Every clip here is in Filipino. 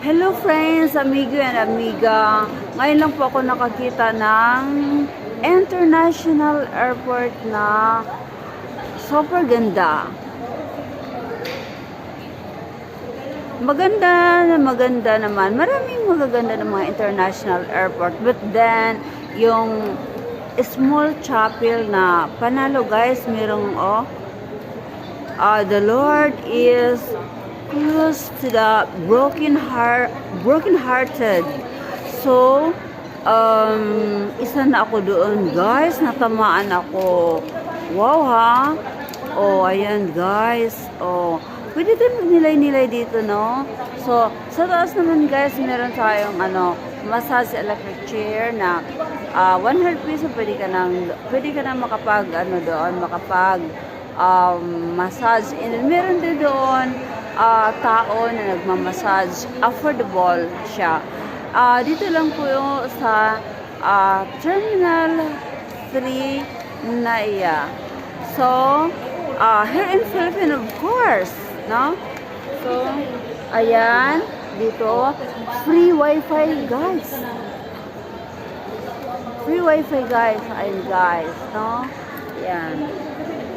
Hello friends, amigo and amiga. Ngayon lang po ako nakakita ng international airport na super ganda. Maganda naman. Maraming magaganda ng mga international airport. But then, yung small chapel na panalo guys, merong the Lord is close to the broken-hearted. So, isa na ako doon, guys. Natamaan ako. Wow, ha? Oh, ayan, guys. Oh, pwede din magnilay-nilay dito, no? So, sa taas naman, guys, meron tayong, massage electric chair na 100 peso. Pwede ka nang makapag, massage. And then, meron din doon, tao na nagmamassage. Affordable siya. Dito lang po yung sa Terminal 3 Naiya. So, here in Philippines, of course, no? So, ayan, dito, free wifi, guys. Free wifi, guys. Ayan, guys, no? Ayan.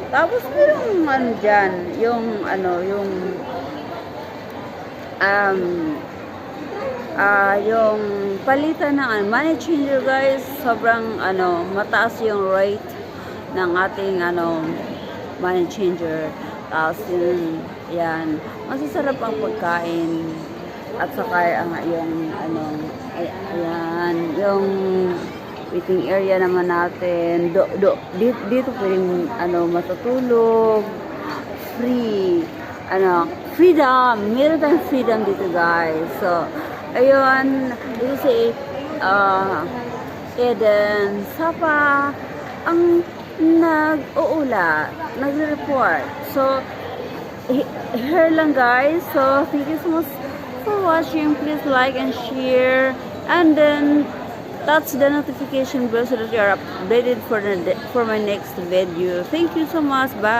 Tapos, merong, dyan, yung palitan ng money changer, guys. Sobrang, mataas yung rate ng ating, money changer. Tapos yun, yan. Masasarap ang pagkain. At saka yung, ayan, yung waiting area naman natin. Dito pwedeng, matutulog. Free, freedom. Meron tayong freedom dito, guys. So, ayun, dito si, Eden Sapa, ang nagre-report. So, here lang, guys. So, thank you so much for watching. Please like and share. And then, touch the notification bell so that you are updated for my next video. Thank you so much. Bye.